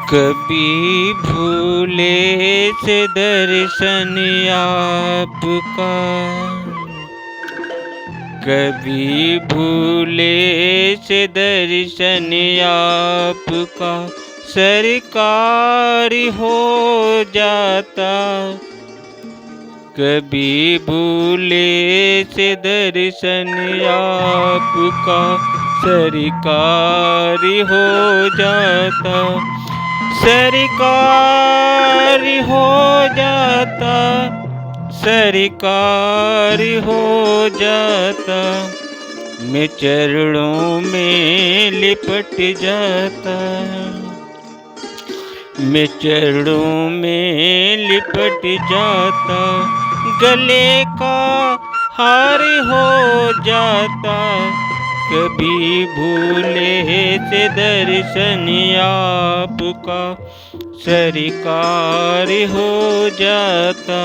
कभी भूले से दर्शन आपका, कभी भूले से दर्शन आपका, सरकार हो जाता। कभी भूले से दर्शन आपका, सरकार हो जाता। सरकार हो जाता, सरकार हो जाता, मैं चरणों में लिपट जाता। मैं चरणों में लिपट जाता, गले का हार हो जाता। कभी भूले से दर्शन आपका, सरकार हो जाता।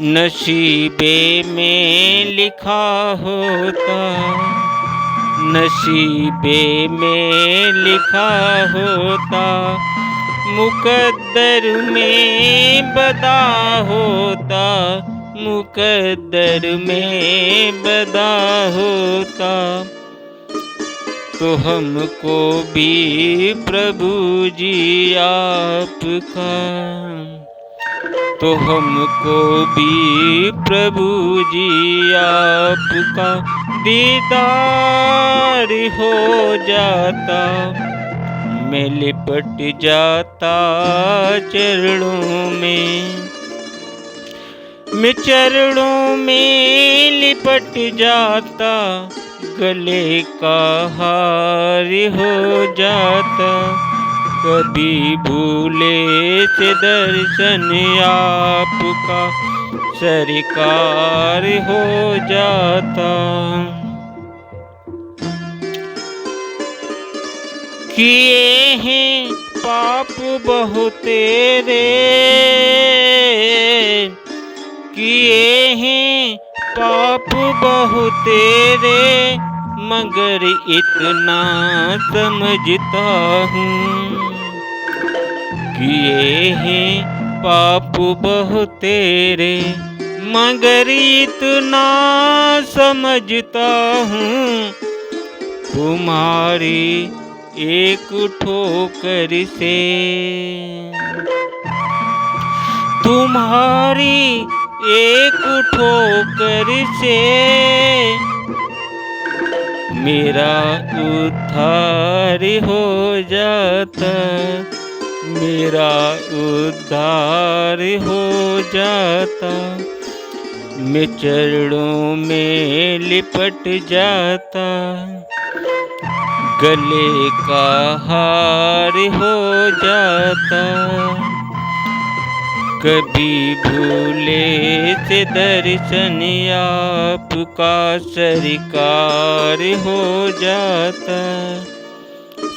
नसीबे में लिखा होता, नसीबे में लिखा होता, मुकद्दर में बदा होता। मुकद्दर में बदा होता, तो हमको भी प्रभु जी आपका, तो हमको भी प्रभु जी आपका दीदार हो जाता। मैं लिपट जाता चरणों में, मैं चरणों में लिपट जाता, गले का हार हो जाता। कभी भूले से दर्शन आपका, सरकार हो जाता। किए हैं पाप बहुत तेरे, किए हैं पाप बहुत तेरे, मगर इतना समझता हूँ। किए हैं पाप बहुत तेरे, मगर इतना समझता हूँ। तुम्हारी एक ठोकर से, तुम्हारी एक ठोकर से, मेरा उद्धार हो जाता। मेरा उद्धार हो जाता, मैं चरणों में लिपट जाता, गले का हार हो जाता। कभी भूले से दर्शन आपका, सरकार हो जाता।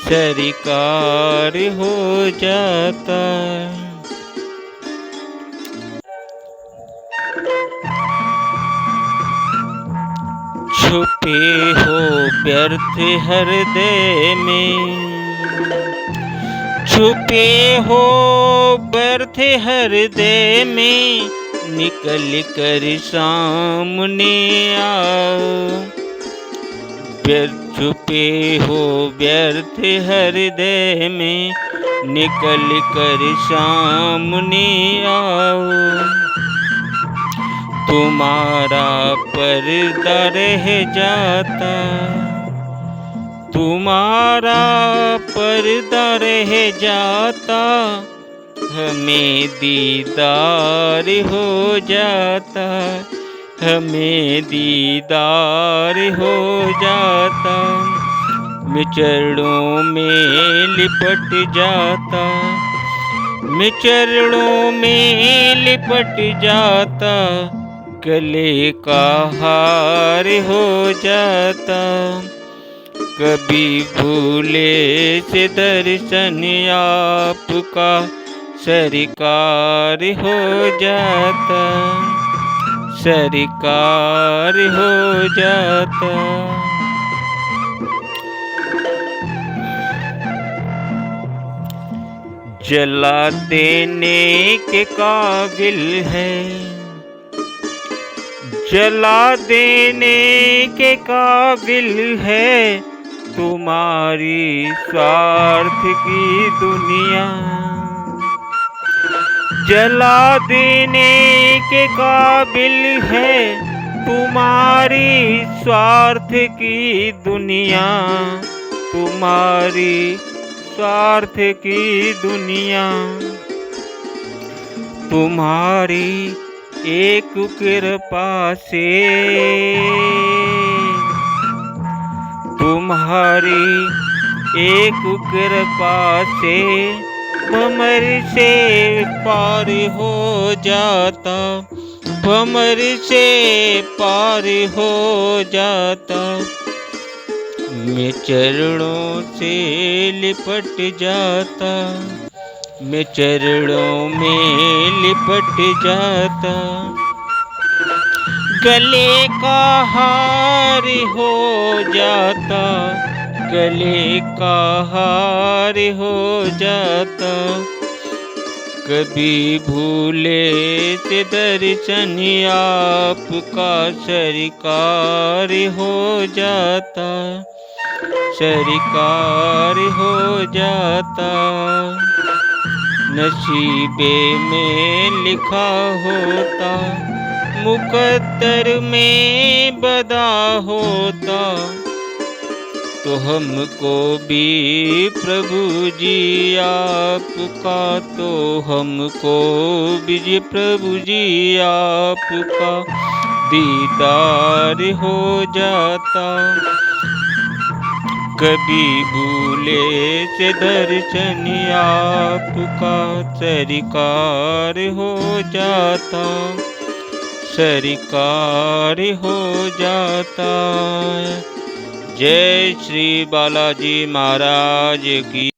सरकार हो जाता। छुपे हो व्यर्थ हृदय में, छुपे हो व्यर्थ हृदय में, निकल कर सामने आओ। छुपे हो व्यर्थ हृदय में, निकल कर सामने आओ। तुम्हारा पर्दा रह जाता, तुम्हारा पर्दा रह जाता, हमें दीदार हो जाता। हमें दीदार हो जाता, मैं चरणों में लिपट जाता। मैं चरणों में लिपट जाता, गले का हार हो जाता। कभी भूले से दर्शन आपका, सरकार हो जाता। सरकार हो जाता। जला देने के काबिल है, जला देने के काबिल है तुम्हारी स्वार्थ की दुनिया। जला देने के काबिल है तुम्हारी स्वार्थ की दुनिया, तुम्हारी स्वार्थ की दुनिया। तुम्हारी एक कृपा से, तुम्हारी एक कृपा से भंवर से पार हो जाता, भंवर से पार हो जाता। मैं चरणों से लिपट जाता, मैं चरणों में लिपट जाता। गले का हार हो जाता, गले का हार हो जाता। कभी भूले से दर्शन आपका सरकार हो जाता, सरकार हो जाता। नसीबे में लिखा होता, मुकद्दर में बदा होता, तो हमको भी प्रभु जी आपका, तो हमको भी प्रभु जी आपका दीदार हो जाता। कभी भूले से दर्शन आपका सरकार हो जाता, सरकार हो जाता। जय श्री बालाजी महाराज की।